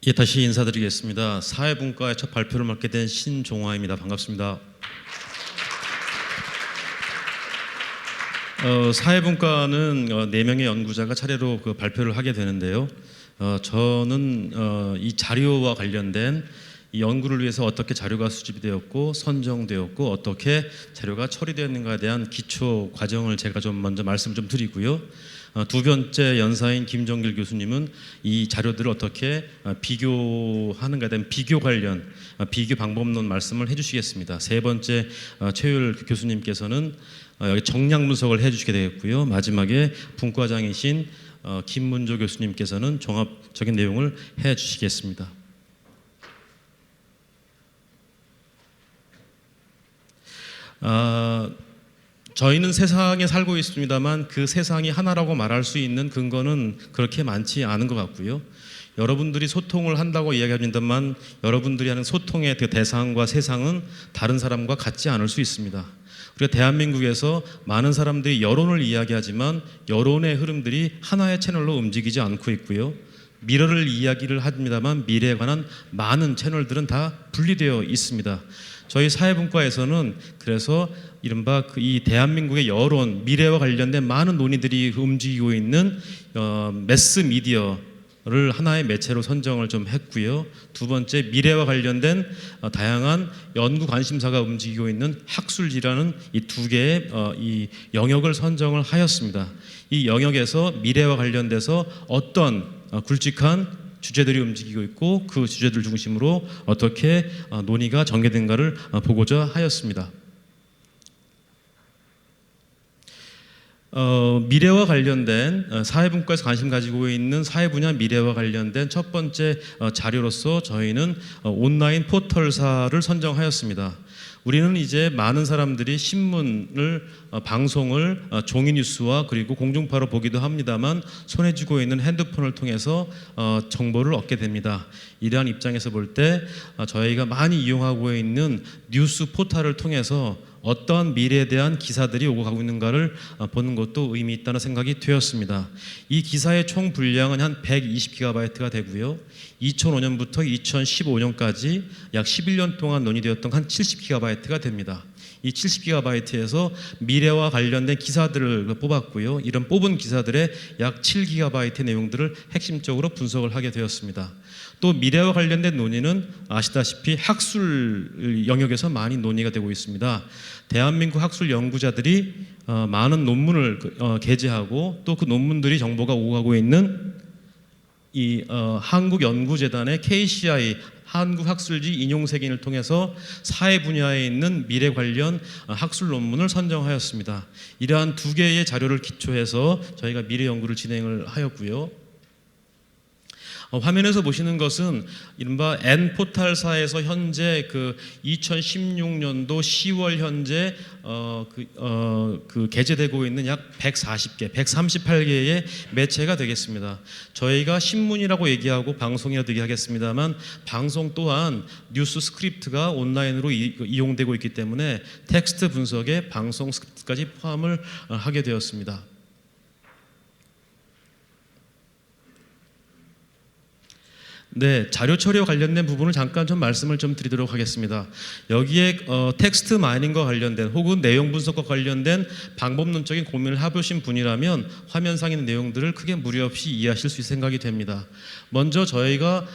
예, 다시 인사드리겠습니다. 사회분과의 첫 발표를 맡게 된 신종화입니다. 반갑습니다. 사회분과는 4명의 연구자가 차례로 발표를 하게 되는데요. 저는 이 자료와 관련된 이 연구를 위해서 어떻게 자료가 수집이 되었고 선정되었고 어떻게 자료가 처리되었는가에 대한 기초 과정을 제가 좀 먼저 말씀을 좀 드리고요. 두 번째 연사인 김정길 교수님은 이 자료들을 어떻게 비교하는가에 대한 비교 관련 비교 방법론 말씀을 해주시겠습니다. 세 번째 최율 교수님께서는 여기 정량 분석을 해주시게 되겠고요. 마지막에 분과장이신 김문조 교수님께서는 종합적인 내용을 해주시겠습니다. 저희는 세상에 살고 있습니다만 그 세상이 하나라고 말할 수 있는 근거는 그렇게 많지 않은 것 같고요. 여러분들이 소통을 한다고 이야기합니다만 여러분들이 하는 소통의 그 대상과 세상은 다른 사람과 같지 않을 수 있습니다. 우리가 대한민국에서 많은 사람들이 여론을 이야기하지만 여론의 흐름들이 하나의 채널로 움직이지 않고 있고요. 미래를 이야기를 합니다만 미래에 관한 많은 채널들은 다 분리되어 있습니다. 저희 사회분과에서는 그래서 이른바 이 대한민국의 여론, 미래와 관련된 많은 논의들이 움직이고 있는 매스 미디어를 하나의 매체로 선정을 좀 했고요. 두 번째, 미래와 관련된 다양한 연구 관심사가 움직이고 있는 학술지라는 이 두 개의 이 영역을 선정을 하였습니다. 이 영역에서 미래와 관련돼서 어떤 굵직한 주제들이 움직이고 있고 그 주제들 중심으로 어떻게 논의가 전개된가를 보고자 하였습니다. 미래와 관련된 사회분과에서 관심 가지고 있는 사회 분야 미래와 관련된 첫 번째 자료로서 저희는 온라인 포털사를 선정하였습니다. 우리는 이제 많은 사람들이 신문을 방송을 종이 뉴스와 그리고 공중파로 보기도 합니다만 손에 쥐고 있는 핸드폰을 통해서 정보를 얻게 됩니다. 이러한 입장에서 볼 때 저희가 많이 이용하고 있는 뉴스 포털을 통해서 어떤 미래에 대한 기사들이 오고 가고 있는가를 보는 것도 의미 있다는 생각이 되었습니다. 이 기사의 총 분량은 한 120GB가 되고요. 2005년부터 2015년까지 약 11년 동안 논의되었던 한 70GB가 됩니다. 이 70GB에서 미래와 관련된 기사들을 뽑았고요. 이런 뽑은 기사들의 약 7GB의 내용들을 핵심적으로 분석을 하게 되었습니다. 또 미래와 관련된 논의는 아시다시피 학술 영역에서 많이 논의가 되고 있습니다. 대한민국 학술 연구자들이 많은 논문을 게재하고 또 그 논문들이 정보가 오고 가고 있는 이 한국연구재단의 KCI 한국학술지 인용색인을 통해서 사회 분야에 있는 미래 관련 학술 논문을 선정하였습니다. 이러한 두 개의 자료를 기초해서 저희가 미래 연구를 진행을 하였고요. 화면에서 보시는 것은 이른바 N포털사에서 현재 2016년도 10월 현재 게재되고 있는 약 140개, 138개의 매체가 되겠습니다. 저희가 신문이라고 얘기하고 방송이라고 얘기하겠습니다만 방송 또한 뉴스 스크립트가 온라인으로 이용되고 있기 때문에 텍스트 분석에 방송 스크립트까지 포함을 하게 되었습니다. 네, 자료 처리와 관련된 부분을 잠깐 좀 말씀을 좀 드리도록 하겠습니다. 여기에 텍스트 마이닝과 관련된 혹은 내용 분석과 관련된 방법론적인 고민을 해보신 분이라면 화면상에 있는 내용들을 크게 무리 없이 이해하실 수 있을 생각이 됩니다. 먼저 저희가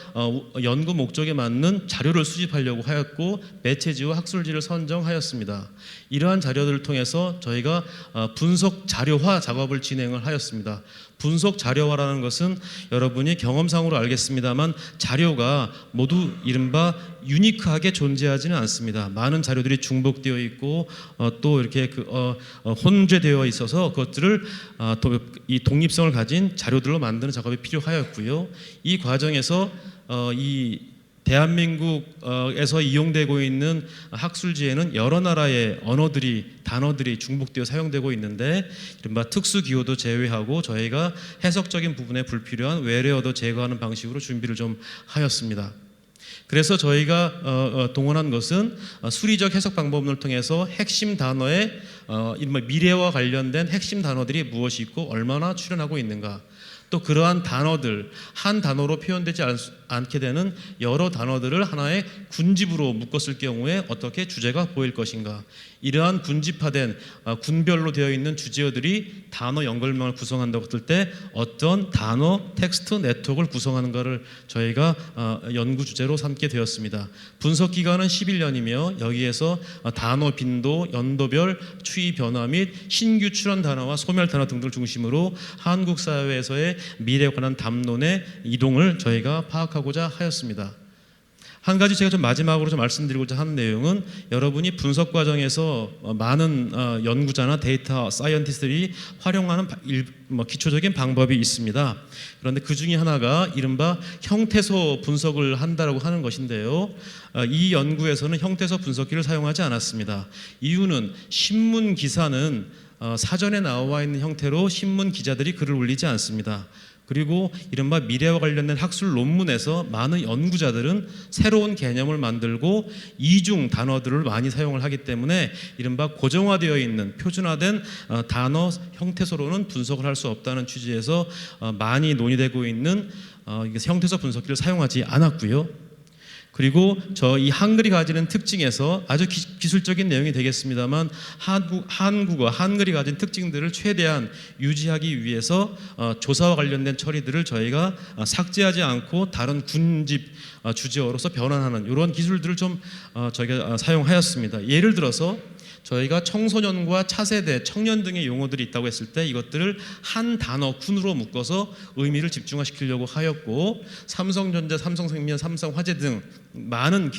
연구 목적에 맞는 자료를 수집하려고 하였고 매체지와 학술지를 선정하였습니다. 이러한 자료들을 통해서 저희가 분석 자료화 작업을 진행을 하였습니다. 분석 자료화라는 것은 여러분이 경험상으로 알겠습니다만 자료가 모두 이른바 유니크하게 존재하지는 않습니다. 많은 자료들이 중복되어 있고 또 이렇게 혼재되어 있어서 그것들을 이 독립성을 가진 자료들로 만드는 작업이 필요하였고요. 이 과정에서 이 대한민국에서 이용되고 있는 학술지에는 여러 나라의 단어들이 중복되어 사용되고 있는데 이른바 특수 기호도 제외하고 저희가 해석적인 부분에 불필요한 외래어도 제거하는 방식으로 준비를 좀 하였습니다. 그래서 저희가 동원한 것은 수리적 해석 방법론을 통해서 핵심 단어의 이른바 미래와 관련된 핵심 단어들이 무엇이 있고 얼마나 출현하고 있는가, 또 그러한 단어들, 한 단어로 표현되지 않게 되는 여러 단어들을 하나의 군집으로 묶었을 경우에 어떻게 주제가 보일 것인가. 이러한 군집화된 군별로 되어 있는 주제어들이 단어 연결망을 구성한다고 했을 때 어떤 단어 텍스트 네트워크를 구성하는가를 저희가 연구 주제로 삼게 되었습니다. 분석 기간은 11년이며 여기에서 단어 빈도, 연도별 추이 변화 및 신규 출현 단어와 소멸 단어 등등을 중심으로 한국 사회에서의 미래에 관한 담론의 이동을 저희가 파악하고자 하였습니다. 한 가지 제가 좀 마지막으로 좀 말씀드리고자 하는 내용은 여러분이 분석 과정에서 많은 연구자나 데이터 사이언티스트들이 활용하는 기초적인 방법이 있습니다. 그런데 그 중에 하나가 이른바 형태소 분석을 한다라고 하는 것인데요. 이 연구에서는 형태소 분석기를 사용하지 않았습니다. 이유는 신문 기사는 사전에 나와 있는 형태로 신문 기자들이 글을 올리지 않습니다. 그리고 이른바 미래와 관련된 학술 논문에서 많은 연구자들은 새로운 개념을 만들고 이중 단어들을 많이 사용을 하기 때문에 이른바 고정화되어 있는 표준화된 단어 형태소로는 분석을 할 수 없다는 취지에서 많이 논의되고 있는 형태소 분석기를 사용하지 않았고요. 그리고 이 한글이 가지는 특징에서 아주 기술적인 내용이 되겠습니다만 한국어, 한글이 가진 특징들을 최대한 유지하기 위해서 조사와 관련된 처리들을 저희가 삭제하지 않고 다른 군집 주제어로서 변환하는 이런 기술들을 좀 저희가 사용하였습니다. 예를 들어서 저희가 청소년과 차세대, 청년 등의 용어들이 있다고 했을 때 이것들을 한 단어, 군으로 묶어서 의미를 집중화시키려고 하였고 삼성전자, 삼성생명, 삼성화재 등 많은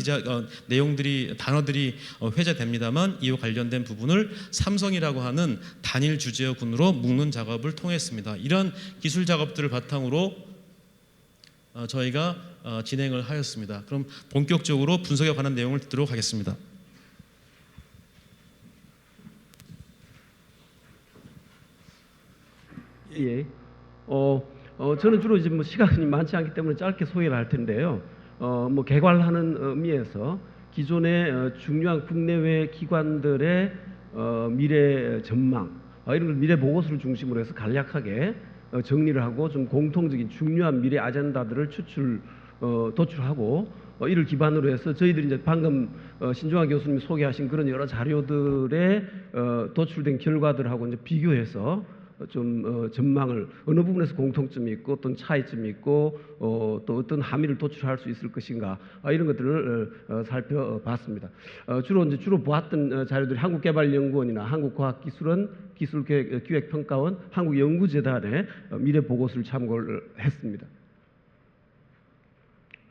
내용들이 단어들이 회자됩니다만 이와 관련된 부분을 삼성이라고 하는 단일 주제어 군으로 묶는 작업을 통했습니다. 이런 기술 작업들을 바탕으로 저희가 진행을 하였습니다. 그럼 본격적으로 분석에 관한 내용을 듣도록 하겠습니다. 예. 저는 주로 이제 시간이 많지 않기 때문에 짧게 소개를 할 텐데요. 개괄하는 의미에서 기존의 중요한 국내외 기관들의 미래 전망, 이런 걸 미래 보고서를 중심으로 해서 간략하게 정리를 하고 좀 공통적인 중요한 미래 아젠다들을 도출하고 이를 기반으로 해서 저희들이 이제 방금 신종환 교수님이 소개하신 그런 여러 자료들의 도출된 결과들하고 이제 비교해서 좀 전망을 어느 부분에서 공통점이 있고 어떤 차이점이 있고 또 어떤 함의를 도출할 수 있을 것인가 이런 것들을 살펴봤습니다. 주로 보았던 자료들이 한국개발연구원이나 한국과학기술원, 기술기획평가원, 한국연구재단의 미래 보고서를 참고를 했습니다.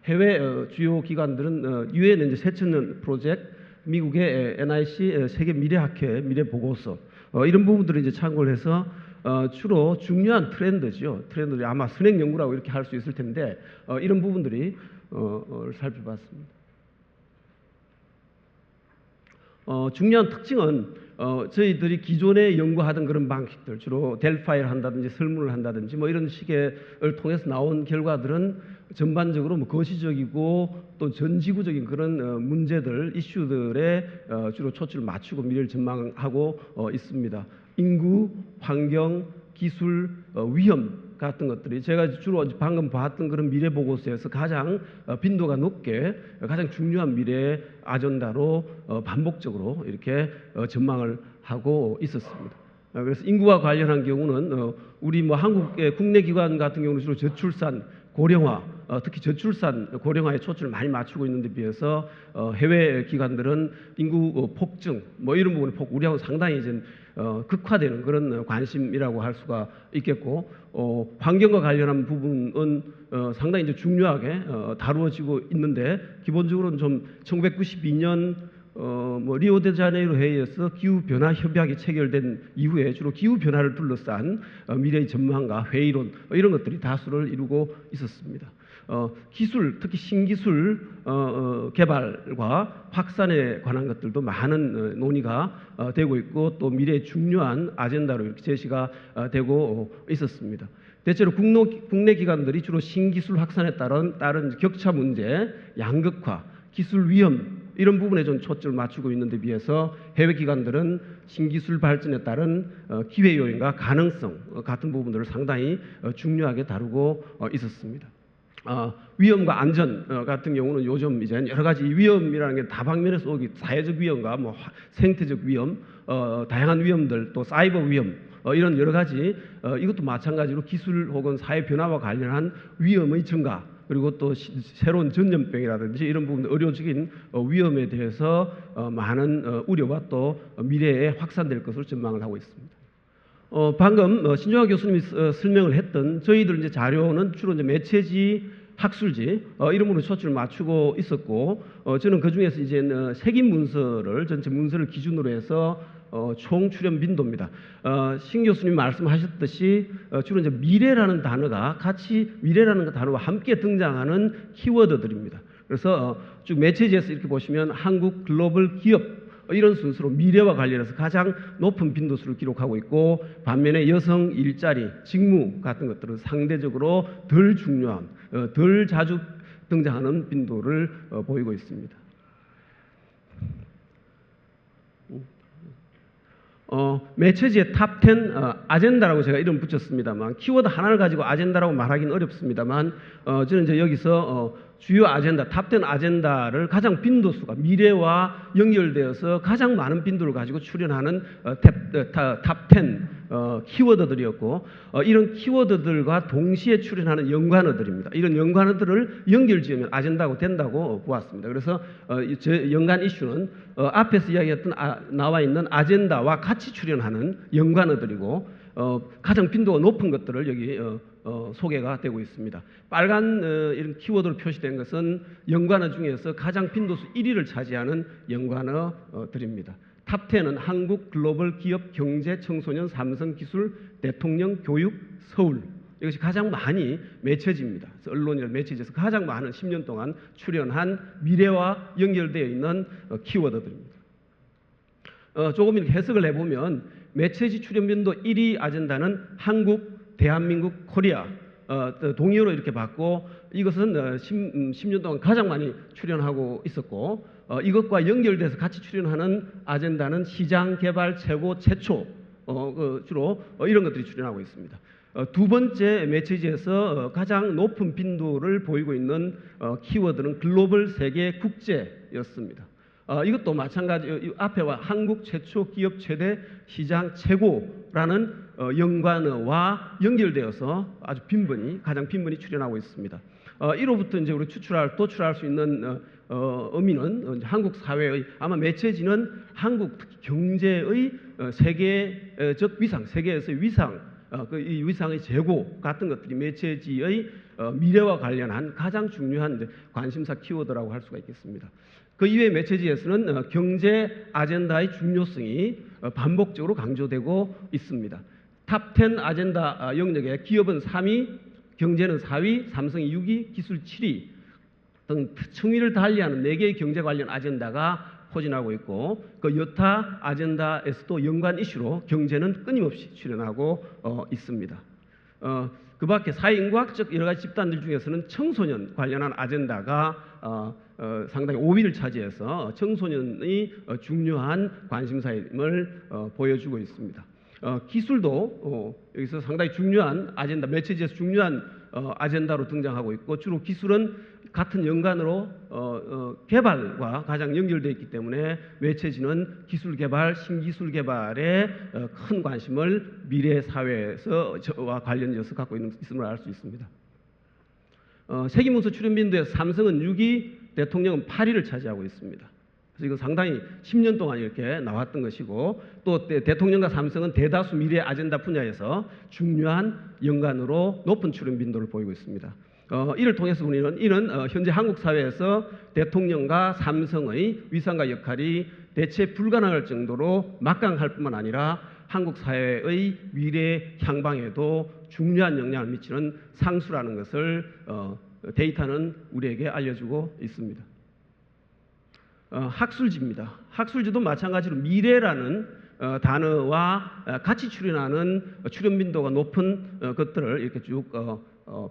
해외 주요 기관들은 유엔의 새천년 프로젝트, 미국의 NIC 세계 미래학회 미래 보고서 이런 부분들을 이제 참고를 해서 주로 중요한 트렌드죠. 트렌드들이 아마 선행 연구라고 이렇게 할 수 있을 텐데 이런 부분들이 살펴봤습니다. 중요한 특징은 저희들이 기존에 연구하던 그런 방식들, 주로 델파이를 한다든지 설문을 한다든지 이런 식의 통해서 나온 결과들은 전반적으로 거시적이고 또 전지구적인 그런 문제들, 이슈들에 주로 초점을 맞추고 미래를 전망하고 있습니다. 인구, 환경, 기술, 위험 같은 것들이 제가 주로 방금 봤던 그런 미래 보고서에서 가장 빈도가 높게 가장 중요한 미래 아젠다로 반복적으로 이렇게 전망을 하고 있었습니다. 그래서 인구와 관련한 경우는 우리 한국의 국내 기관 같은 경우는 주로 저출산, 고령화, 특히 저출산 고령화에 초점을 많이 맞추고 있는 데 비해서 해외 기관들은 인구 폭증 이런 부분에 우리하고 상당히 이제 극화되는 그런 관심이라고 할 수가 있겠고 환경과 관련한 부분은 상당히 이제 중요하게 다루어지고 있는데 기본적으로는 좀 1992년 리오데자네이루 회의에서 기후변화 협약이 체결된 이후에 주로 기후변화를 둘러싼 미래의 전망과 회의론 이런 것들이 다수를 이루고 있었습니다. 기술, 특히 신기술 개발과 확산에 관한 것들도 많은 논의가 되고 있고 또 미래의 중요한 아젠다로 이렇게 제시가 되고 있었습니다. 대체로 국내 기관들이 주로 신기술 확산에 따른 격차 문제, 양극화, 기술 위험 이런 부분에 좀 초점을 맞추고 있는 데 비해서 해외 기관들은 신기술 발전에 따른 기회 요인과 가능성 같은 부분들을 상당히 중요하게 다루고 있었습니다. 위험과 안전 같은 경우는 요즘 이제 여러 가지 위험이라는 게 다방면에서 오기, 사회적 위험과 뭐 생태적 위험, 다양한 위험들, 또 사이버 위험, 이런 여러 가지 이것도 마찬가지로 기술 혹은 사회 변화와 관련한 위험의 증가, 그리고 또 새로운 전염병이라든지 이런 부분 의료적인 위험에 대해서 많은 우려와 또 미래에 확산될 것으로 전망을 하고 있습니다. 방금 신종환 교수님이 설명을 했던 저희들 이제 자료는 주로 이제 매체지, 학술지 이름으로 초점을 맞추고 있었고, 저는 그 중에서 이제 색인 문서를 전체 문서를 기준으로 해서 총 출연 빈도입니다. 신 교수님 말씀하셨듯이 주로 이제 미래라는 단어가 같이 미래라는 단어와 함께 등장하는 키워드들입니다. 그래서 쭉 매체지에서 이렇게 보시면 한국 글로벌 기업 이런 순서로 미래와 관련해서 가장 높은 빈도수를 기록하고 있고, 반면에 여성, 일자리, 직무 같은 것들은 상대적으로 덜 중요한, 덜 자주 등장하는 빈도를 보이고 있습니다. 매체지의 탑10 아젠다라고 제가 이름 붙였습니다만, 키워드 하나를 가지고 아젠다라고 말하기는 어렵습니다만, 저는 이제 여기서 주요 아젠다, 탑10 아젠다를 가장 빈도수가 미래와 연결되어서 가장 많은 빈도를 가지고 출연하는 탑10 키워드들이었고, 이런 키워드들과 동시에 출연하는 연관어들입니다. 이런 연관어들을 연결지으면 아젠다가 된다고 보았습니다. 그래서 연관 이슈는 앞에서 이야기했던 나와 있는 아젠다와 같이 출연하는 연관어들이고, 가장 빈도가 높은 것들을 여기 소개가 되고 있습니다. 빨간 이런 키워드로 표시된 것은 연관어 중에서 가장 빈도수 1위를 차지하는 연관어들입니다. 탑10은 한국, 글로벌 기업, 경제, 청소년, 삼성, 기술, 대통령, 교육, 서울, 이것이 가장 많이 매체지입니다. 언론이나 매체지에서 가장 많은 10년 동안 출연한 미래와 연결되어 있는 키워드들입니다. 조금 이렇게 해석을 해보면 매체지 출연 빈도 1위 아젠다는 한국, 대한민국, 코리아, 동의어로 이렇게 봤고, 이것은 10년 동안 가장 많이 출연하고 있었고, 이것과 연결돼서 같이 출연하는 아젠다는 시장 개발 최고 최초, 주로 이런 것들이 출연하고 있습니다. 두 번째 매체지에서 가장 높은 빈도를 보이고 있는 키워드는 글로벌, 세계, 국제였습니다. 이것도 마찬가지, 앞에와 한국 최초, 기업 최대, 시장 최고라는 연관어와 연결되어서 아주 가장 빈번히 출연하고 있습니다. 이로부터 이제 우리 도출할 수 있는 의미는 한국 사회의, 아마 매체지는 한국 특히 경제의 세계적 위상, 세계에서의 위상, 이 위상의 제고 같은 것들이 매체지의 미래와 관련한 가장 중요한 관심사 키워드라고 할 수가 있겠습니다. 그 이외의 매체지에서는 경제 아젠다의 중요성이 반복적으로 강조되고 있습니다. 탑10 아젠다 영역에 기업은 3위, 경제는 4위, 삼성이 6위, 기술 7위 등 층위를 달리하는 4개의 경제 관련 아젠다가 포진하고 있고, 그 여타 아젠다에서도 연관 이슈로 경제는 끊임없이 출연하고 있습니다. 그 밖에 사회인과학적 여러 가지 집단들 중에서는 청소년 관련한 아젠다가 상당히 5위를 차지해서 청소년의 중요한 관심사임을 보여주고 있습니다. 기술도 여기서 상당히 중요한 아젠다, 매체지에서 중요한 아젠다로 등장하고 있고, 주로 기술은 같은 연관으로 개발과 가장 연결되어 있기 때문에 매체지는 기술 개발, 신기술 개발에 큰 관심을 미래 사회에서와 관련해서 갖고 있음을 알 수 있습니다. 세계문서 출연 빈도에서 삼성은 6위, 대통령은 8위를 차지하고 있습니다. 그래서 이건 상당히 10년 동안 이렇게 나왔던 것이고, 또 대통령과 삼성은 대다수 미래 아젠다 분야에서 중요한 연관으로 높은 출연 빈도를 보이고 있습니다. 이를 통해서 우리는 현재 한국 사회에서 대통령과 삼성의 위상과 역할이 대체 불가능할 정도로 막강할 뿐만 아니라 한국 사회의 미래 향방에도 중요한 영향을 미치는 상수라는 것을 데이터는 우리에게 알려주고 있습니다. 학술지입니다. 학술지도 마찬가지로 미래라는 단어와 같이 출연하는 출연 빈도가 높은 것들을 이렇게 쭉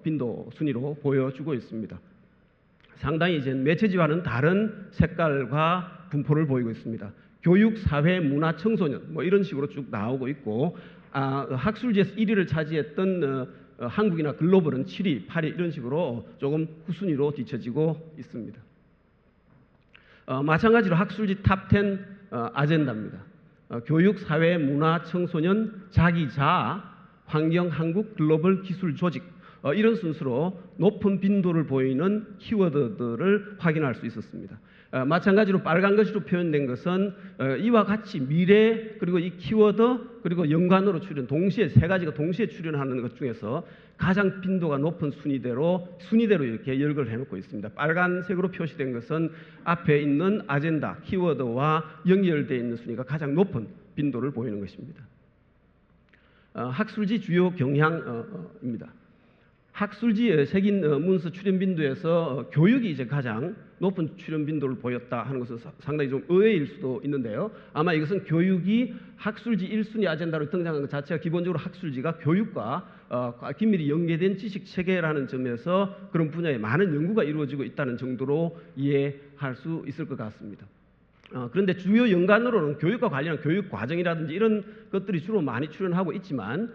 빈도 순위로 보여주고 있습니다. 상당히 이제 매체지와는 다른 색깔과 분포를 보이고 있습니다. 교육, 사회, 문화, 청소년 뭐 이런 식으로 쭉 나오고 있고 학술지에서 1위를 차지했던 한국이나 글로벌은 7위, 8위 이런 식으로 조금 후순위로 뒤처지고 있습니다. 마찬가지로 학술지 탑10 아젠다입니다. 교육, 사회, 문화, 청소년, 자기, 자아, 환경, 한국, 글로벌, 기술, 조직 이런 순서로 높은 빈도를 보이는 키워드들을 확인할 수 있었습니다. 마찬가지로 빨간 글씨로 표현된 것은 이와 같이 미래 그리고 이 키워드 그리고 연관으로 출연 동시에 세 가지가 동시에 출연하는 것 중에서 가장 빈도가 높은 순위대로 이렇게 열거를 해놓고 있습니다. 빨간색으로 표시된 것은 앞에 있는 아젠다 키워드와 연결되어 있는 순위가 가장 높은 빈도를 보이는 것입니다. 학술지 주요 경향입니다. 학술지에 새긴 문서 출연 빈도에서 교육이 이제 가장 높은 출연 빈도를 보였다 하는 것은 상당히 좀 의외일 수도 있는데요. 아마 이것은 교육이 학술지 1순위 아젠다로 등장한 것 자체가 기본적으로 학술지가 교육과 긴밀히 연계된 지식 체계라는 점에서 그런 분야에 많은 연구가 이루어지고 있다는 정도로 이해할 수 있을 것 같습니다. 그런데 주요 연관으로는 교육과 관련한 교육 과정이라든지 이런 것들이 주로 많이 출연하고 있지만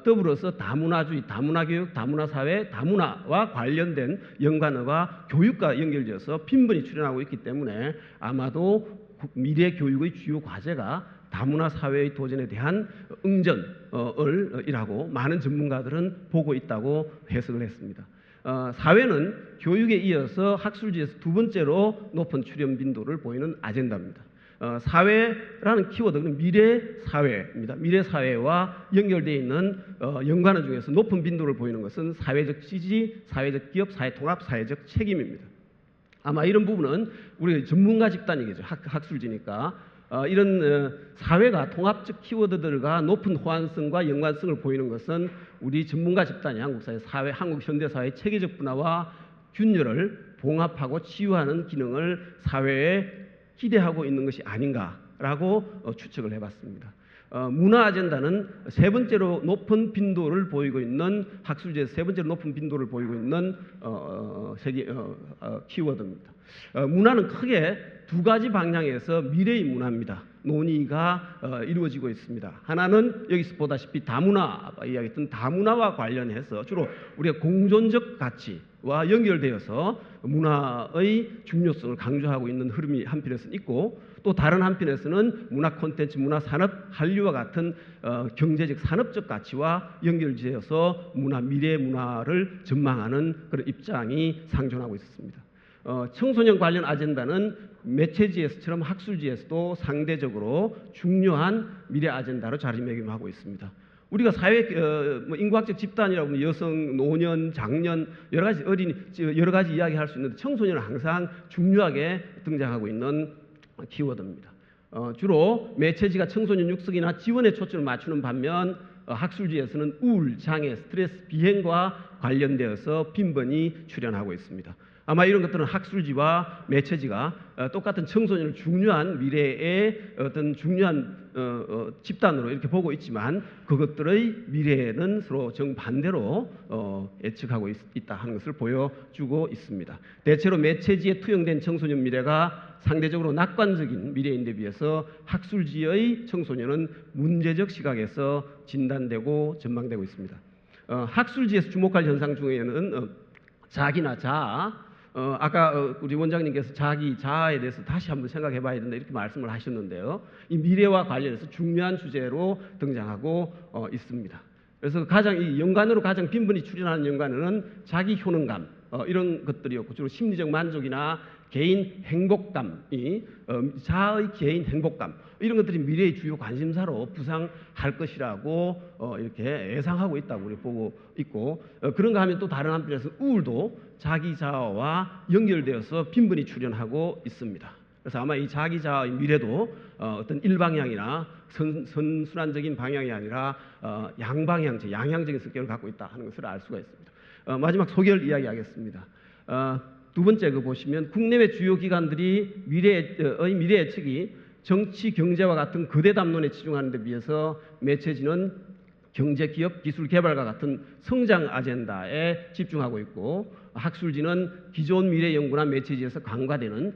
더불어서 다문화주의, 다문화교육, 다문화사회, 다문화와 관련된 연관어가 교육과 연결되어서 빈번히 출연하고 있기 때문에 아마도 미래 교육의 주요 과제가 다문화 사회의 도전에 대한 응전이라고 많은 전문가들은 보고 있다고 해석을 했습니다. 사회는 교육에 이어서 학술지에서 두 번째로 높은 출연 빈도를 보이는 아젠다입니다. 사회라는 키워드는 미래 사회입니다. 미래 사회와 연결되어 있는 연관어 중에서 높은 빈도를 보이는 것은 사회적 지지, 사회적 기업, 사회 통합, 사회적 책임입니다. 아마 이런 부분은 우리 전문가 집단이겠죠. 학술지니까. 이런 사회가 통합적 키워드들과 높은 호환성과 연관성을 보이는 것은 우리 전문가 집단이 한국 현대사회의 체계적 분화와 균열을 봉합하고 치유하는 기능을 사회에 기대하고 있는 것이 아닌가라고 추측을 해봤습니다. 문화 아젠다는 세 번째로 높은 빈도를 보이고 있는 학술지에서 세 번째로 높은 빈도를 보이고 있는 키워드입니다. 문화는 크게 두 가지 방향에서 미래의 문화입니다. 논의가 이루어지고 있습니다. 하나는 여기서 보다시피 다문화 이야기했던 다문화와 관련해서 주로 우리가 공존적 가치와 연결되어서 문화의 중요성을 강조하고 있는 흐름이 한편에서는 있고 또 다른 한편에서는 문화 콘텐츠, 문화 산업, 한류와 같은 경제적 산업적 가치와 연결지어서 미래 문화를 전망하는 그런 입장이 상존하고 있었습니다. 청소년 관련 아젠다는 매체지에서처럼 학술지에서도 상대적으로 중요한 미래 아젠다로 자리매김하고 있습니다. 우리가 사회 인구학적 집단이라고 하면 여성, 노년, 장년 여러 가지 어린이 여러 가지 이야기할 수 있는데 청소년은 항상 중요하게 등장하고 있는 키워드입니다. 주로 매체지가 청소년 육성이나 지원에 초점을 맞추는 반면 학술지에서는 우울, 장애, 스트레스, 비행과 관련되어서 빈번히 출연하고 있습니다. 아마 이런 것들은 학술지와 매체지가 똑같은 청소년을 중요한 미래의 어떤 중요한 집단으로 이렇게 보고 있지만 그것들의 미래는 서로 정반대로 예측하고 있다 하는 것을 보여주고 있습니다. 대체로 매체지에 투영된 청소년 미래가 상대적으로 낙관적인 미래인 데 비해서 학술지의 청소년은 문제적 시각에서 진단되고 전망되고 있습니다. 학술지에서 주목할 현상 중에는 자기나 자아, 아까 우리 원장님께서 자기 자아에 대해서 다시 한번 생각해 봐야 된다 이렇게 말씀을 하셨는데요. 이 미래와 관련해서 중요한 주제로 등장하고 있습니다. 그래서 이 연관으로 가장 빈번히 출연하는 연관어는 자기 효능감 이런 것들이었고 주로 심리적 만족이나 개인 행복감이 자아의 개인 행복감 이런 것들이 미래의 주요 관심사로 부상할 것이라고 이렇게 예상하고 있다고 우리 보고 있고 그런가 하면 또 다른 한편에서 우울도 자기 자아와 연결되어서 빈번히 출연하고 있습니다. 그래서 아마 이 자기 자아의 미래도 어떤 일방향이나 선순환적인 방향이 아니라 양방향제, 양향적인 성격을 갖고 있다 하는 것을 알 수가 있습니다. 마지막 소개를 이야기하겠습니다. 두 번째 보시면 국내외 주요 기관들이 미래 예측이 정치, 경제와 같은 거대 담론에 치중하는 데 비해서 매체지는 경제, 기업, 기술 개발과 같은 성장 아젠다에 집중하고 있고, 학술지는 기존 미래 연구나 매체지에서 강화되는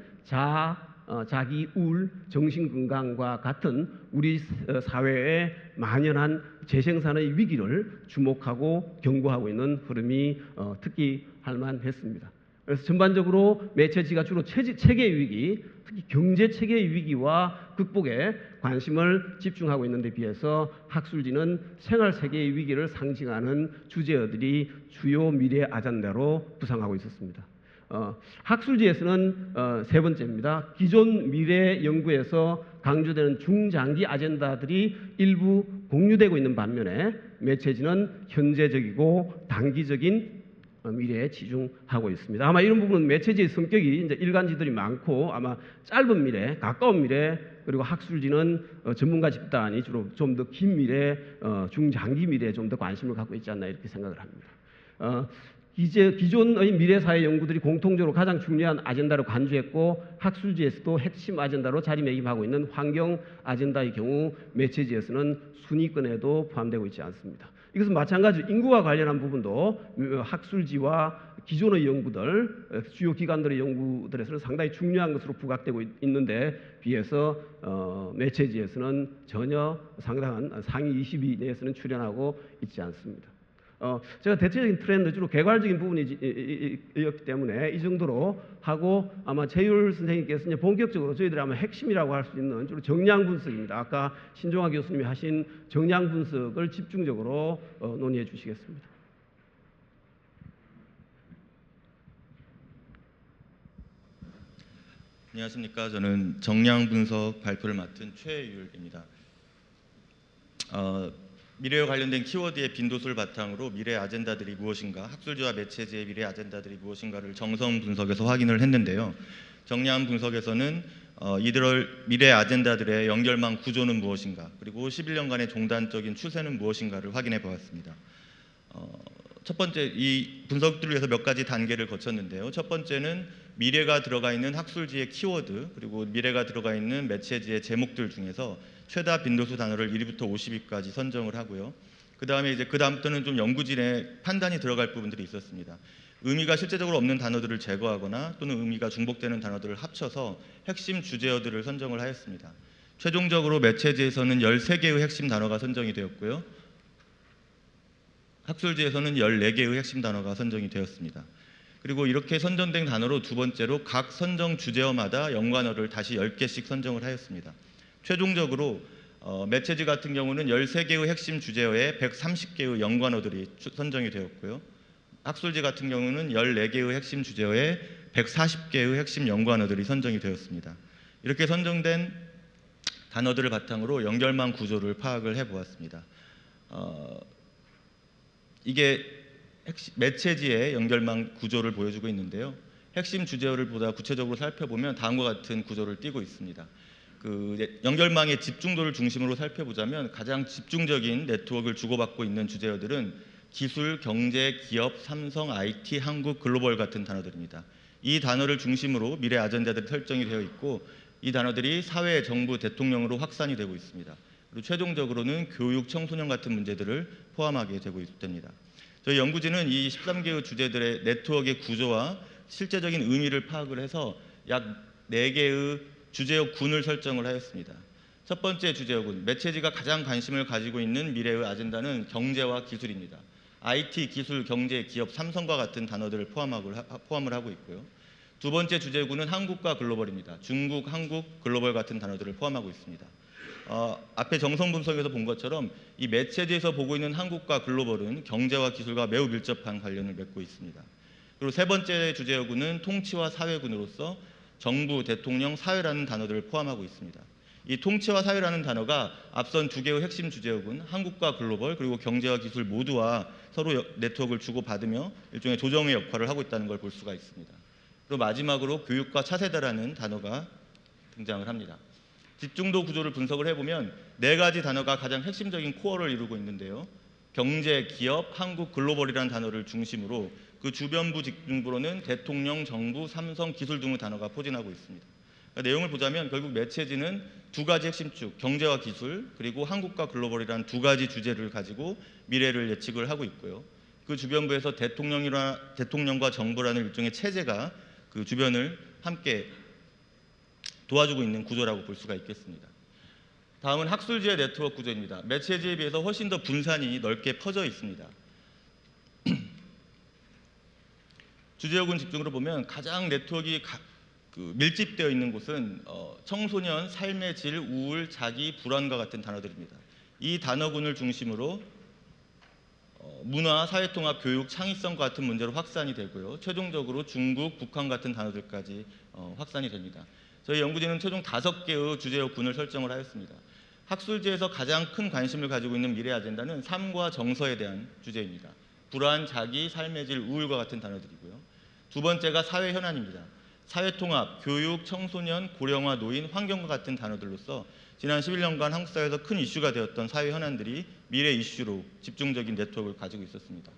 자기 우울, 정신 건강과 같은 우리 사회에 만연한 재생산의 위기를 주목하고 경고하고 있는 흐름이 특기할 만했습니다. 그래서 전반적으로 매체지가 주로 체계 위기, 특히 경제 체계 위기와 극복에 관심을 집중하고 있는 데 비해서 학술지는 생활 세계의 위기를 상징하는 주제어들이 주요 미래 아젠다로 부상하고 있었습니다. 학술지에서는 세 번째입니다. 기존 미래 연구에서 강조되는 중장기 아젠다들이 일부 공유되고 있는 반면에 매체지는 현재적이고 단기적인 미래에 치중하고 있습니다. 아마 이런 부분은 매체지의 성격이 이제 일간지들이 많고 아마 짧은 미래, 가까운 미래, 그리고 학술지는 전문가 집단이 주로 좀 더 긴 미래, 중장기 미래에 좀 더 관심을 갖고 있지 않나 이렇게 생각을 합니다. 이제 기존의 미래사회 연구들이 공통적으로 가장 중요한 아젠다로 간주했고, 학술지에서도 핵심 아젠다로 자리매김하고 있는 환경 아젠다의 경우 매체지에서는 순위권에도 포함되고 있지 않습니다. 이것은 마찬가지로 인구와 관련한 부분도 학술지와 기존의 연구들, 주요 기관들의 연구들에서는 상당히 중요한 것으로 부각되고 있는데 비해서 매체지에서는 전혀 상당한 상위 20위 내에서는 출연하고 있지 않습니다. 제가 대체적인 트렌드, 주로 개괄적인 부분이었기 때문에 이 정도로 하고, 아마 최율 선생님께서 이제 본격적으로 저희들이 아마 핵심이라고 할 수 있는 주로 정량 분석입니다. 아까 신종화 교수님이 하신 정량 분석을 집중적으로 논의해 주시겠습니다. 안녕하십니까. 저는 정량 분석 발표를 맡은 최율입니다. 미래와 관련된 키워드의 빈도수를 바탕으로 미래 아젠다들이 무엇인가, 학술지와 매체지의 미래 아젠다들이 무엇인가를 정성 분석에서 확인을 했는데요. 정량 분석에서는 이들 미래 아젠다들의 연결망 구조는 무엇인가, 그리고 11년간의 종단적인 추세는 무엇인가를 확인해 보았습니다. 첫 번째, 이 분석들을 위해서 몇 가지 단계를 거쳤는데요. 첫 번째는 미래가 들어가 있는 학술지의 키워드, 그리고 미래가 들어가 있는 매체지의 제목들 중에서 최다 빈도수 단어를 1위부터 50위까지 선정을 하고요. 그 다음부터는 좀 연구진의 판단이 들어갈 부분들이 있었습니다. 의미가 실제적으로 없는 단어들을 제거하거나 또는 의미가 중복되는 단어들을 합쳐서 핵심 주제어들을 선정을 하였습니다. 최종적으로 매체지에서는 13개의 핵심 단어가 선정이 되었고요. 학술지에서는 14개의 핵심 단어가 선정이 되었습니다. 그리고 이렇게 선정된 단어로 두 번째로 각 선정 주제어마다 연관어를 다시 10개씩 선정을 하였습니다. 최종적으로 매체지 같은 경우는 13개의 핵심 주제어에 130개의 연관어들이 선정이 되었고요. 학술지 같은 경우는 14개의 핵심 주제어에 140개의 핵심 연관어들이 선정이 되었습니다. 이렇게 선정된 단어들을 바탕으로 연결망 구조를 파악을 해보았습니다. 이게 매체지의 연결망 구조를 보여주고 있는데요. 핵심 주제어를 보다 구체적으로 살펴보면 다음과 같은 구조를 띠고 있습니다. 그 연결망의 집중도를 중심으로 살펴보자면 가장 집중적인 네트워크를 주고받고 있는 주제어들은 기술, 경제, 기업, 삼성, IT, 한국, 글로벌 같은 단어들입니다. 이 단어를 중심으로 미래 아젠다들이 설정이 되어 있고, 이 단어들이 사회, 정부, 대통령으로 확산이 되고 있습니다. 그리고 최종적으로는 교육, 청소년 같은 문제들을 포함하게 되고 있습니다. 저희 연구진은 이 13개의 주제들의 네트워크의 구조와 실제적인 의미를 파악을 해서 약 4개의 주제어군을 설정을 하였습니다. 첫 번째 주제어군, 매체지가 가장 관심을 가지고 있는 미래의 아젠다는 경제와 기술입니다. IT, 기술, 경제, 기업, 삼성과 같은 단어들을 포함을 하고 있고요. 두 번째 주제군은 한국과 글로벌입니다. 중국, 한국, 글로벌 같은 단어들을 포함하고 있습니다. 앞에 정성 분석에서 본 것처럼 이 매체지에서 보고 있는 한국과 글로벌은 경제와 기술과 매우 밀접한 관련을 맺고 있습니다. 그리고 세 번째 주제어군은 통치와 사회군으로서 정부, 대통령, 사회라는 단어들을 포함하고 있습니다. 이 통치와 사회라는 단어가 앞선 2개의 핵심 주제어군 한국과 글로벌, 그리고 경제와 기술 모두와 서로 네트워크를 주고받으며 일종의 조정의 역할을 하고 있다는 걸 볼 수가 있습니다. 그리고 마지막으로 교육과 차세대라는 단어가 등장을 합니다. 집중도 구조를 분석을 해보면 4가지 단어가 가장 핵심적인 코어를 이루고 있는데요. 경제, 기업, 한국, 글로벌이라는 단어를 중심으로 그 주변부 직중부로는 대통령, 정부, 삼성, 기술 등의 단어가 포진하고 있습니다. 그러니까 내용을 보자면 결국 매체지는 두 가지 핵심 축, 경제와 기술 그리고 한국과 글로벌이라는 두 가지 주제를 가지고 미래를 예측을 하고 있고요. 그 주변부에서 대통령과 정부라는 일종의 체제가 그 주변을 함께 도와주고 있는 구조라고 볼 수가 있겠습니다. 다음은 학술지의 네트워크 구조입니다. 매체지에 비해서 훨씬 더 분산이 넓게 퍼져 있습니다. 주제역은 집중으로 보면 가장 네트워크가 밀집되어 있는 곳은 청소년, 삶의 질, 우울, 자기, 불안과 같은 단어들입니다. 이 단어군을 중심으로 문화, 사회통합, 교육, 창의성 같은 문제로 확산이 되고요. 최종적으로 중국, 북한 같은 단어들까지 확산이 됩니다. 저희 연구진은 최종 5개의 주제역군을 설정을 하였습니다. 학술지에서 가장 큰 관심을 가지고 있는 미래 아젠다는 삶과 정서에 대한 주제입니다. 불안, 자기, 삶의 질, 우울과 같은 단어들이고요. 두 번째가 사회 현안입니다. 사회통합, 교육, 청소년, 고령화, 노인, 환경과 같은 단어들로서 지난 11년간 한국 사회에서 큰 이슈가 되었던 사회 현안들이 미래 이슈로 집중적인 네트워크를 가지고 있었습니다.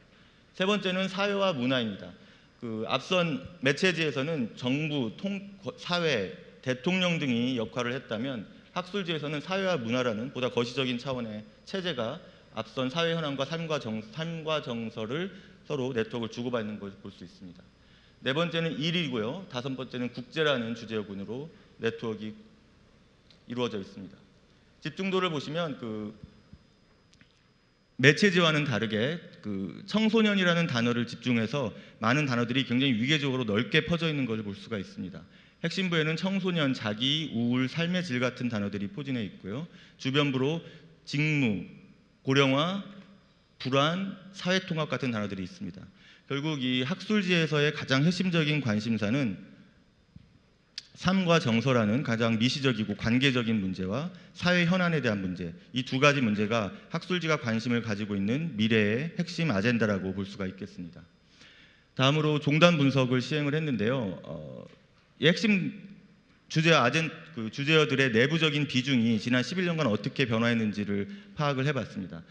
세 번째는 사회와 문화입니다. 앞선 매체지에서는 정부, 사회, 대통령 등이 역할을 했다면 학술지에서는 사회와 문화라는 보다 거시적인 차원의 체제가 앞선 사회 현안과 삶과 정서를 서로 네트워크를 주고받는 것을 볼 수 있습니다. 네 번째는 일이고요. 다섯 번째는 국제라는 주제군으로 네트워크가 이루어져 있습니다. 집중도를 보시면 매체지와는 다르게 청소년이라는 단어를 집중해서 많은 단어들이 굉장히 위계적으로 넓게 퍼져 있는 것을 볼 수가 있습니다. 핵심부에는 청소년, 자기, 우울, 삶의 질 같은 단어들이 포진해 있고요. 주변부로 직무, 고령화, 불안, 사회통합 같은 단어들이 있습니다. 결국 이 학술지에서의 가장 핵심적인 관심사는 삶과 정서라는 가장 미시적이고 관계적인 문제와 사회 현안에 대한 문제, 이 두 가지 문제가 학술지가 관심을 가지고 있는 미래의 핵심 아젠다라고 볼 수가 있겠습니다. 다음으로 종단 분석을 시행을 했는데요. 이 핵심 주제어들의 내부적인 비중이 지난 11년간 어떻게 변화했는지를 파악을 해봤습니다.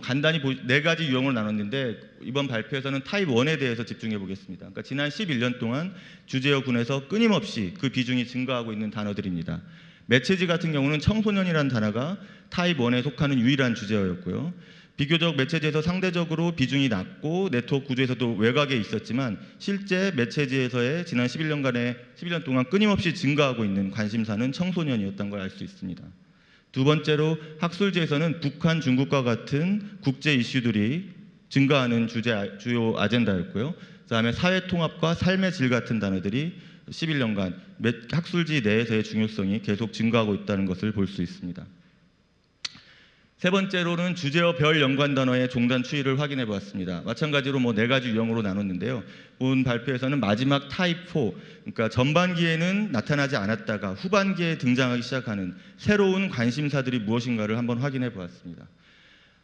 간단히 4가지 유형으로 나눴는데 이번 발표에서는 타입 1에 대해서 집중해 보겠습니다. 그러니까 지난 11년 동안 주제어군에서 끊임없이 그 비중이 증가하고 있는 단어들입니다. 매체지 같은 경우는 청소년이라는 단어가 타입 1에 속하는 유일한 주제어였고요. 비교적 매체지에서 상대적으로 비중이 낮고 네트워크 구조에서도 외곽에 있었지만 실제 매체지에서의 지난 11년 동안 끊임없이 증가하고 있는 관심사는 청소년이었던 걸 알 수 있습니다. 두 번째로 학술지에서는 북한, 중국과 같은 국제 이슈들이 증가하는 주요 아젠다였고요. 그다음에 사회통합과 삶의 질 같은 단어들이 11년간 학술지 내에서의 중요성이 계속 증가하고 있다는 것을 볼 수 있습니다. 세 번째로는 주제어별 연관 단어의 종단 추이를 확인해 보았습니다. 마찬가지로 4가지 유형으로 나눴는데요. 본 발표에서는 마지막 타입 4, 그러니까 전반기에는 나타나지 않았다가 후반기에 등장하기 시작하는 새로운 관심사들이 무엇인가를 한번 확인해 보았습니다.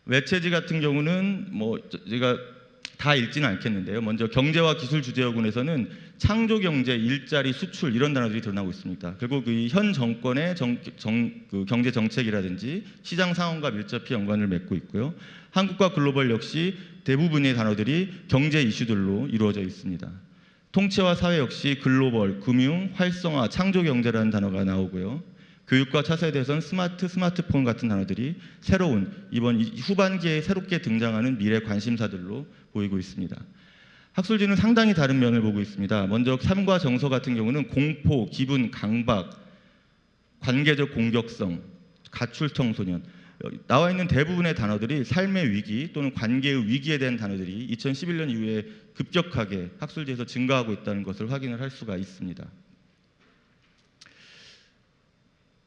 매체지 같은 경우는 제가 다 읽지는 않겠는데요. 먼저 경제와 기술 주제어군에서는 창조 경제, 일자리, 수출 이런 단어들이 드러나고 있습니다. 결국 현 정권의 경제 정책이라든지 시장 상황과 밀접히 연관을 맺고 있고요. 한국과 글로벌 역시 대부분의 단어들이 경제 이슈들로 이루어져 있습니다. 통치와 사회 역시 글로벌, 금융, 활성화, 창조 경제라는 단어가 나오고요. 교육과 차세에 대해서는 스마트폰 같은 단어들이 이번 후반기에 새롭게 등장하는 미래 관심사들로 보이고 있습니다. 학술지는 상당히 다른 면을 보고 있습니다. 먼저 삶과 정서 같은 경우는 공포, 기분, 강박, 관계적 공격성, 가출 청소년, 나와 있는 대부분의 단어들이 삶의 위기 또는 관계의 위기에 대한 단어들이 2011년 이후에 급격하게 학술지에서 증가하고 있다는 것을 확인을 할 수가 있습니다.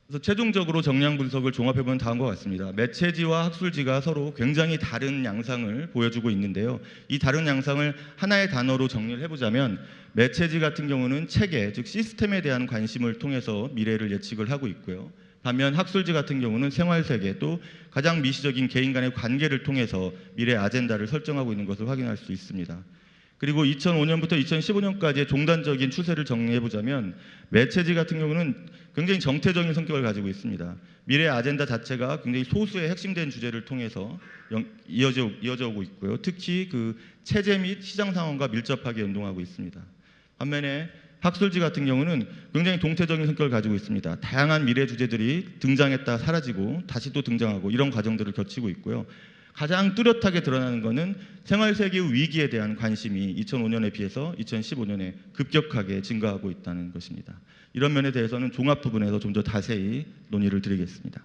그래서 최종적으로 정량 분석을 종합해보면 다음과 같습니다. 매체지와 학술지가 서로 굉장히 다른 양상을 보여주고 있는데요. 이 다른 양상을 하나의 단어로 정리를 해보자면 매체지 같은 경우는 체계, 즉 시스템에 대한 관심을 통해서 미래를 예측을 하고 있고요. 반면 학술지 같은 경우는 생활세계 또 가장 미시적인 개인 간의 관계를 통해서 미래 아젠다를 설정하고 있는 것을 확인할 수 있습니다. 그리고 2005년부터 2015년까지의 종단적인 추세를 정리해보자면 매체지 같은 경우는 굉장히 정태적인 성격을 가지고 있습니다. 미래 아젠다 자체가 굉장히 소수의 핵심된 주제를 통해서 이어져 오고 있고요. 특히 체제 및 시장 상황과 밀접하게 연동하고 있습니다. 반면에 학술지 같은 경우는 굉장히 동태적인 성격을 가지고 있습니다. 다양한 미래 주제들이 등장했다 사라지고 다시 또 등장하고 이런 과정들을 거치고 있고요. 가장 뚜렷하게 드러나는 것은 생활세계 위기에 대한 관심이 2005년에 비해서 2015년에 급격하게 증가하고 있다는 것입니다. 이런 면에 대해서는 종합 부분에서 좀 더 자세히 논의를 드리겠습니다.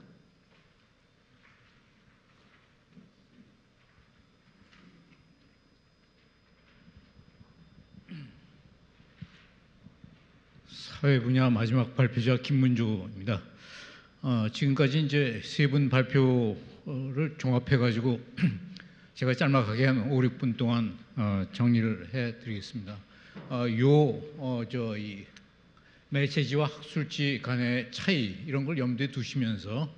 사회 분야 마지막 발표자 김문조입니다. 지금까지 이제 세 분 발표를 종합해 가지고 제가 짤막하게 한 5, 6분 동안 정리를 해드리겠습니다. 이 매체지와 학술지 간의 차이 이런 걸 염두에 두시면서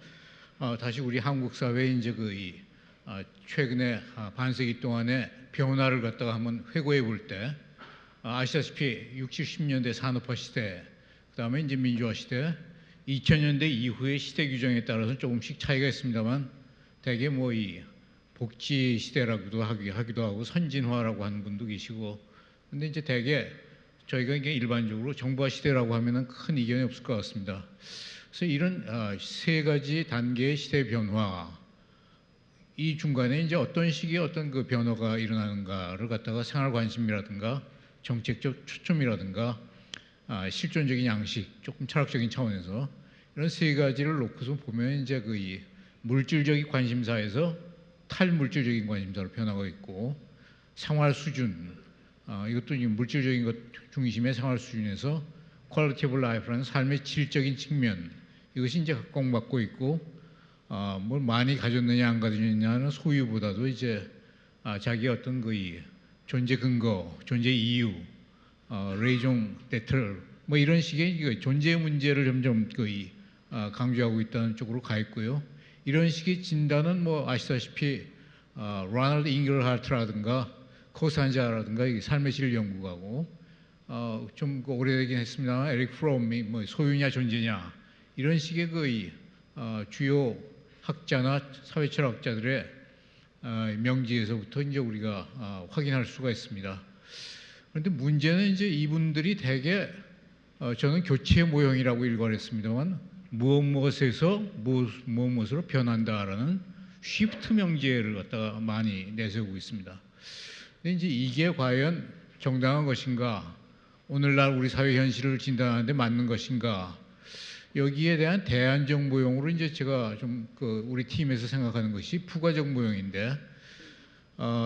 다시 우리 한국 사회의 이제 최근에 반세기 동안의 변화를 갖다가 한번 회고해 볼 때 아시다시피 60, 70년대 산업화 시대, 그다음에 이제 민주화 시대, 2000년대 이후의 시대 규정에 따라서 조금씩 차이가 있습니다만 대개 뭐 이 복지 시대라고도 하기도 하고 선진화라고 하는 분도 계시고, 근데 이제 대개 저희가 이게 일반적으로 정부화 시대라고 하면은 큰 이견이 없을 것 같습니다. 그래서 이런 세 가지 단계의 시대 변화, 이 중간에 이제 어떤 식의 어떤 그 변화가 일어나는가를 갖다가 생활 관심이라든가 정책적 초점이라든가 실존적인 양식, 조금 철학적인 차원에서 이런 세 가지를 놓고서 보면 이제 이 물질적인 관심사에서 탈물질적인 관심사로 변하고 있고, 생활 수준, 이것도 물질적인 것 중심의 생활 수준에서 퀄리티 오브 라이프라는 삶의 질적인 측면, 이것이 이제 각광받고 있고, 뭘 많이 가졌느냐 안 가졌느냐는 소유보다도 이제 자기 어떤 이 존재 근거, 존재 이유, 레이종 데틀 뭐 이런 식의 존재 문제를 점점 강조하고 있다는 쪽으로 가 있고요. 이런 식의 진단은 뭐 아시다시피 로널드 잉글하트라든가 코산자라든가 삶의 질 연구가고, 좀 오래되긴 했습니다만 에릭 프롬이 뭐 소유냐 존재냐 이런 식의 주요 학자나 사회철학자들의 명지에서부터 이제 우리가 확인할 수가 있습니다. 그런데 문제는 이제 이분들이 대개 저는 교체의 모형이라고 일관했습니다만 무엇에서 무엇으로 변한다라는 쉬프트 명제를 갖다가 많이 내세우고 있습니다. 근데 이제 이게 과연 정당한 것인가, 오늘날 우리 사회 현실을 진단하는 데 맞는 것인가, 여기에 대한 대안적 모형으로 이제 제가 좀 우리 팀에서 생각하는 것이 부가적 모형인데,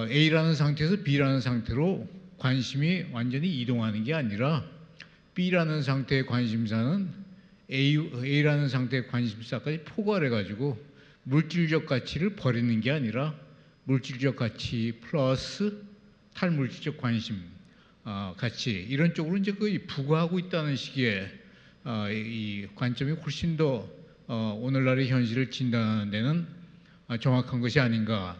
A라는 상태에서 B라는 상태로 관심이 완전히 이동하는 게 아니라 B라는 상태의 관심사는 A라는 상태의 관심사까지 포괄해 가지고 물질적 가치를 버리는 게 아니라 물질적 가치 플러스 탈물질적 관심, 가치 이런 쪽으로 이제 부과하고 있다는 식의 이 관점이 훨씬 더 오늘날의 현실을 진단하는 데는 정확한 것이 아닌가라는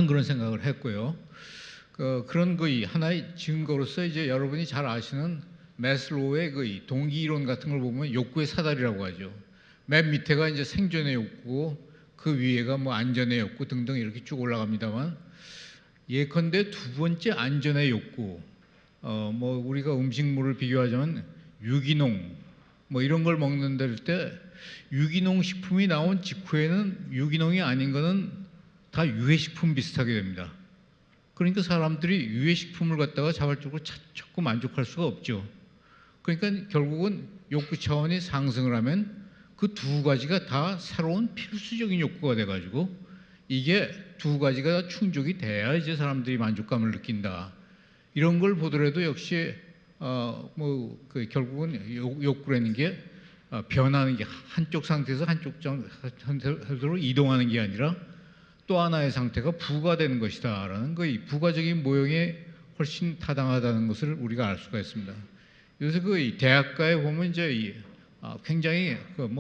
그런 생각을 했고요. 그런 하나의 증거로서 이제 여러분이 잘 아시는 매슬로우의 동기 이론 같은 걸 보면 욕구의 사다리라고 하죠. 맨 밑에가 이제 생존의 욕구고 그 위에가 뭐 안전의 욕구 등등 이렇게 쭉 올라갑니다만, 예컨대 두 번째 안전의 욕구, 뭐 우리가 음식물을 비교하자면 유기농 뭐 이런 걸 먹는다 때 유기농 식품이 나온 직후에는 유기농이 아닌 거는 다 유해식품 비슷하게 됩니다. 그러니까 사람들이 유해식품을 갖다가 자발적으로 찾고 만족할 수가 없죠. 그러니까 결국은 욕구 차원이 상승을 하면 그 두 가지가 다 새로운 필수적인 욕구가 돼가지고 이게 두 가지가 충족이 돼야 이제 사람들이 만족감을 느낀다. 이런 걸 보더라도 역시 결국은 욕구라는 게 변하는 게 한쪽 상태에서 한쪽 상태로 이동하는 게 아니라 또 하나의 상태가 부가되는 것이다라는 이 부가적인 모형에 훨씬 타당하다는 것을 우리가 알 수가 있습니다. 요새 대학가에 보면 이제 굉장히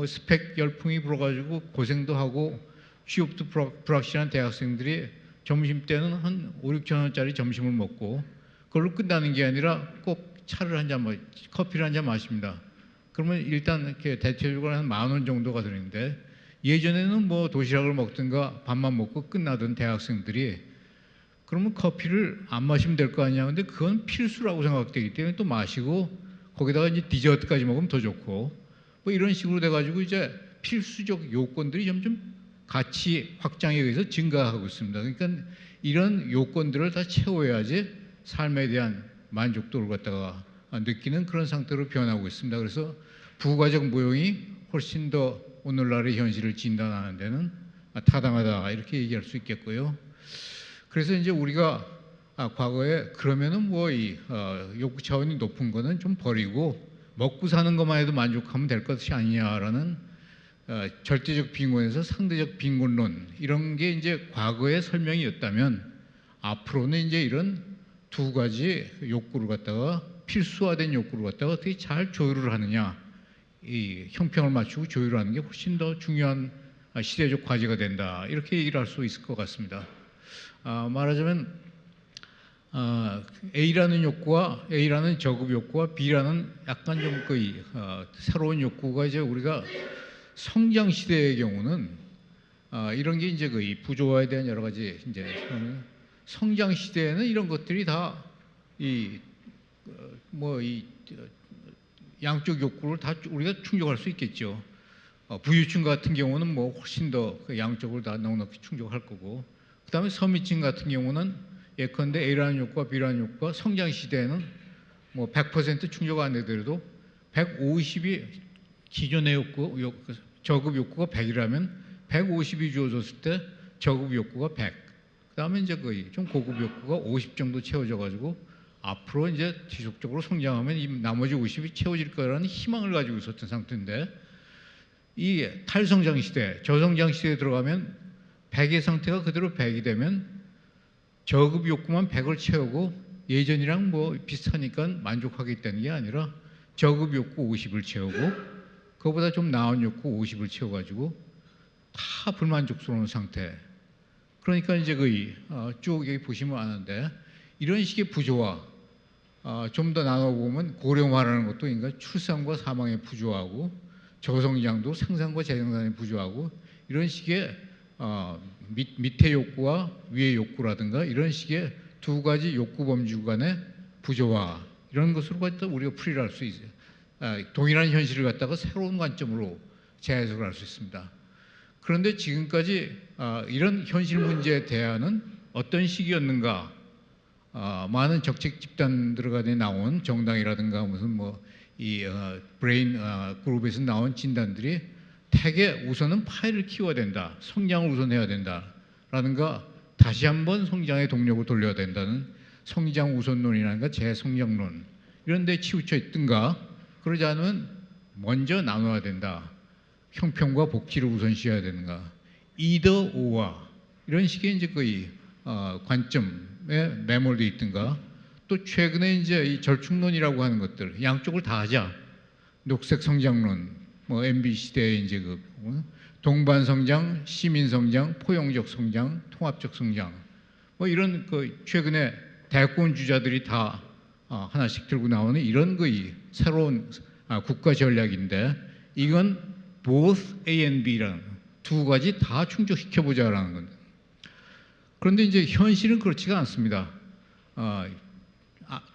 스펙 열풍이 불어가지고 고생도 하고 취업도 불확실한 대학생들이 점심 때는 한 5, 6천 원짜리 점심을 먹고 그걸로 끝나는 게 아니라 꼭 차를 한 잔, 커피를 한 잔 마십니다. 그러면 일단 이렇게 대체적으로 한 10,000원 정도가 드는데, 예전에는 뭐 도시락을 먹든가 밥만 먹고 끝나던 대학생들이 그러면 커피를 안 마시면 될 거 아니냐. 근데 그건 필수라고 생각되기 때문에 또 마시고 거기다가 이제 디저트까지 먹으면 더 좋고 뭐 이런 식으로 돼가지고 이제 필수적 요건들이 점점 가치 확장에 의해서 증가하고 있습니다. 그러니까 이런 요건들을 다 채워야지 삶에 대한 만족도를 갖다가 느끼는 그런 상태로 변하고 있습니다. 그래서 부가적 모형이 훨씬 더 오늘날의 현실을 진단하는 데는 타당하다 이렇게 얘기할 수 있겠고요. 그래서 이제 우리가 과거에 그러면은 뭐 이 욕구 차원이 높은 거는 좀 버리고 먹고 사는 것만 해도 만족하면 될 것이 아니냐라는 절대적 빈곤에서 상대적 빈곤론 이런 게 이제 과거의 설명이었다면 앞으로는 이제 이런 두 가지 욕구를 갖다가 필수화된 욕구를 갖다가 어떻게 잘 조율을 하느냐 이 형평을 맞추고 조율하는 게 훨씬 더 중요한 시대적 과제가 된다 이렇게 얘기를 할 수 있을 것 같습니다. 말하자면 A라는 욕구와 A라는 저급 욕구와 B라는 약간 좀 거의 새로운 욕구가 이제 우리가 성장 시대의 경우는 이런 게 이제 거의 부조화에 대한 여러 가지 이제 성장 시대에는 이런 것들이 다 이 양쪽 욕구를 다 우리가 충족할 수 있겠죠. 부유층 같은 경우는 뭐 훨씬 더 양쪽을 다 넉넉히 충족할 거고, 그다음에 서민층 같은 경우는 예컨대 A라는 욕구와 B라는 욕구가 성장 시대에는 뭐 100% 충족 안 되더라도 150이 기존의 욕구 저급 욕구가 100이라면 150이 주어졌을 때 저급 욕구가 100. 그다음에 이제 거의 좀 고급 욕구가 50 정도 채워져 가지고 앞으로 이제 지속적으로 성장하면 이 나머지 50이 채워질 거라는 희망을 가지고 있었던 상태인데 이 탈성장 시대, 저성장 시대에 들어가면 100의 상태가 그대로 100이 되면 저급 욕구만 100을 채우고 예전이랑 뭐 비슷하니까 만족하겠다는 게 아니라 저급 욕구 50을 채우고 그거보다 좀 나은 욕구 50을 채워가지고 다 불만족스러운 상태. 그러니까 이제 거의 쭉 여기 보시면 아는데 이런 식의 부조화 좀 더 나눠보면 고령화라는 것도 인간 출산과 사망에 부조하고 저성장도 생산과 재생산에 부조하고 이런 식의 밑에 욕구와 위의 욕구라든가 이런 식의 두 가지 욕구 범주 간의 부조화 이런 것으로 갖다 우리가 풀이를 할 수 있어요. 동일한 현실을 갖다가 새로운 관점으로 재해석을 할 수 있습니다. 그런데 지금까지 이런 현실 문제에 대한 어떤 시기였는가? 많은 정책 집단들간에 나온 정당이라든가 무슨 뭐 이 브레인 그룹에서 나온 진단들이 대개 우선은 파이를 키워야 된다, 성장을 우선해야 된다라든가 다시 한번 성장의 동력을 돌려야 된다는 성장 우선론이라든가 재성장론 이런 데 치우쳐 있든가 그러지 않으면 먼저 나눠야 된다, 형평과 복지를 우선시해야 되는가 either or 이런 식의 이제 거의 관점에 매몰되어 있든가 또 최근에 이제 이 절충론이라고 하는 것들 양쪽을 다 하자 녹색 성장론 뭐 MB 시대의 이제 그 동반 성장, 시민 성장, 포용적 성장, 통합적 성장 뭐 이런 그 최근에 대권 주자들이 다 하나씩 들고 나오는 이런 거의 새로운 국가 전략인데 이건 both A and B라는 두 가지 다 충족시켜 보자라는 건데 그런데 이제 현실은 그렇지가 않습니다.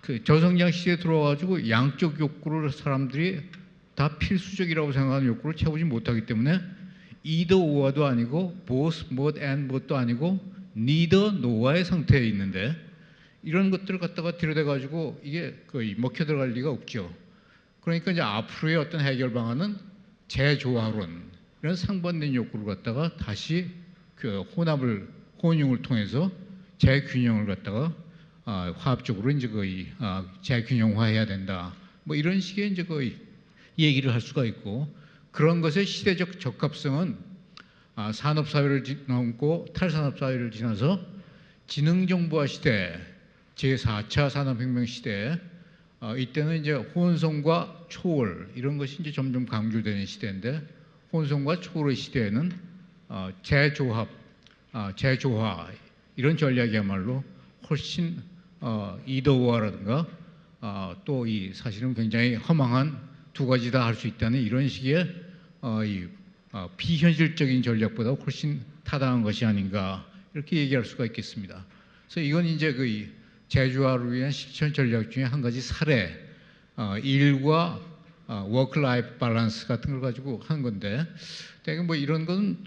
그 저성장 시대에 들어와가지고 양쪽 욕구를 사람들이 다 필수적이라고 생각하는 욕구를 채우지 못하기 때문에 either or도 아니고 both, both and both도 아니고 neither nor의 상태에 있는데 이런 것들을 갖다가 들여대가지고 이게 거의 먹혀 들어갈 리가 없죠. 그러니까 이제 앞으로의 어떤 해결 방안은 재조화론 이런 상반된 욕구를 갖다가 다시 그 혼용을 통해서 재균형을 갖다가 화합적으로 이제 거의 재균형화해야 된다. 뭐 이런 식의 이제 거의 얘기를 할 수가 있고 그런 것의 시대적 적합성은 산업 사회를 넘고 탈산업 사회를 지나서 지능정보화 시대, 제4차 산업혁명 시대 이때는 이제 혼성과 초월 이런 것이 이제 점점 강조되는 시대인데 혼성과 초월의 시대에는 재조합, 재조화 이런 전략이야말로 훨씬 이더화라든가 또 이 사실은 굉장히 허망한 두 가지 다 할 수 있다는 이런 식의 비현실적인 전략보다 훨씬 타당한 것이 아닌가 이렇게 얘기할 수가 있겠습니다. 그래서 이건 이제 그 재조화를 위한 실천 전략 중에 한 가지 사례 일과 워크 라이프 밸런스 같은 걸 가지고 하는 건데, 대개 뭐 이런 건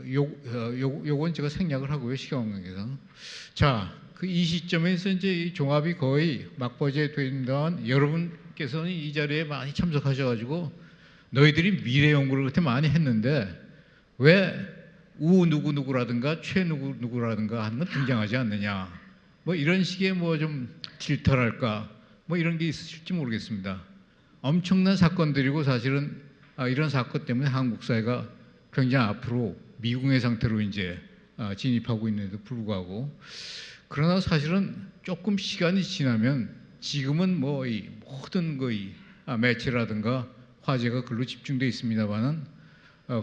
요건 제가 생략을 하고요, 시간 관계상. 자, 그 이 시점에서 이제 이 종합이 거의 막바지에 된다면 여러분께서는 이 자리에 많이 참석하셔가지고 너희들이 미래 연구를 그렇게 많이 했는데 왜 우 누구누구라든가 최 누구누구라든가 하는 건 등장하지 않느냐, 뭐 이런 식의 뭐 좀 질타랄까 뭐 이런 게 있으실지 모르겠습니다. 엄청난 사건들이고 사실은 이런 사건 때문에 한국 사회가 굉장히 앞으로 미궁의 상태로 이제 진입하고 있는데도 불구하고, 그러나 사실은 조금 시간이 지나면 지금은 뭐 이 모든 거의 매체라든가 화제가 글로 집중되어 있습니다만은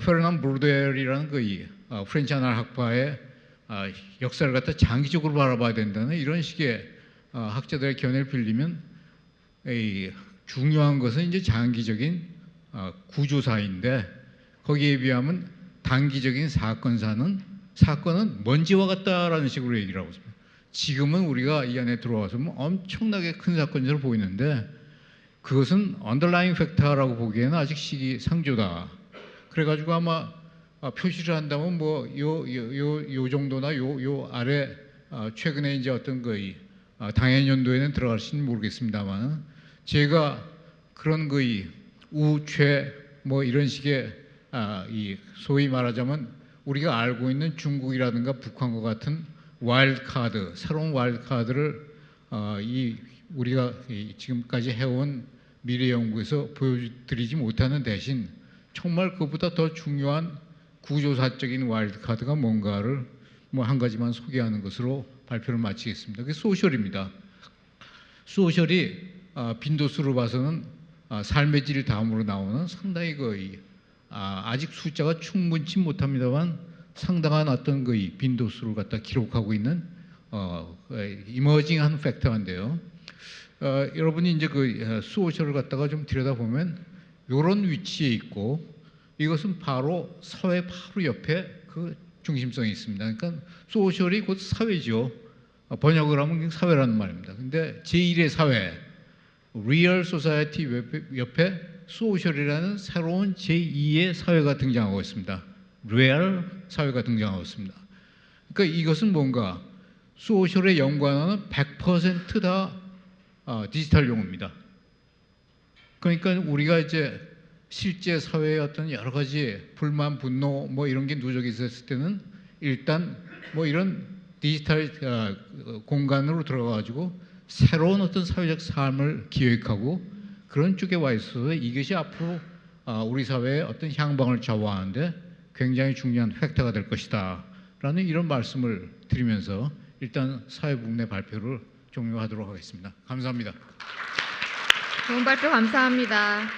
페르난 브루델이라는 거의 프렌치 안할학파의 역사를 갖다 장기적으로 바라봐야 된다는 이런 식의 학자들의 견해를 빌리면 중요한 것은 이제 장기적인 구조사인데 거기에 비하면 단기적인 사건은 먼지와 같다라는 식으로 얘기를 하고 있습니다. 지금은 우리가 이 안에 들어와서 뭐 엄청나게 큰 사건처럼 보이는데 그것은 언더라잉 팩터라고 보기에는 아직 시기상조다. 그래가지고 아마 표시를 한다면 뭐 요 정도나 요 아래 최근에 이제 어떤 거의 당해 연도에는 들어갈지는 모르겠습니다만, 제가 그런 거의 우최 뭐 이런 식의 이 소위 말하자면 우리가 알고 있는 중국이라든가 북한과 같은 와일드 카드, 새로운 와일드 카드를 우리가 지금까지 해온 미래 연구에서 보여드리지 못하는 대신 정말 그보다 더 중요한 구조사적인 와일드 카드가 뭔가를 뭐 한 가지만 소개하는 것으로 발표를 마치겠습니다. 그게 소셜입니다. 소셜이 빈도수로 봐서는 삶의 질 다음으로 나오는 상당히 거의 아직 숫자가 충분치 못합니다만 상당한 어떤 거의 빈도수를 갖다 기록하고 있는 이머징한 팩터인데요. 여러분이 이제 그 소셜을 갖다가 좀 들여다보면 이런 위치에 있고, 이것은 바로 사회 바로 옆에 그 중심성이 있습니다. 그러니까 소셜이 곧 사회죠. 번역을 하면 사회라는 말입니다. 근데 제1의 사회, 리얼 소사이티 옆에 소셜이라는 새로운 제2의 사회가 등장하고 있습니다. 리얼 사회가 등장하고 있습니다. 그러니까 이것은 뭔가 소셜의 연관어는 100%다 디지털 용어입니다. 그러니까 우리가 이제 실제 사회의 어떤 여러 가지 불만, 분노 뭐 이런 게 누적이 있었을 때는 일단 뭐 이런 디지털 공간으로 들어가가지고 새로운 어떤 사회적 삶을 기획하고 그런 쪽에 와 있어서 이것이 앞으로 우리 사회의 어떤 향방을 좌우하는데 굉장히 중요한 팩터가 될 것이다 라는 이런 말씀을 드리면서 일단 사회부문의 발표를 종료하도록 하겠습니다. 감사합니다. 좋은 발표 감사합니다.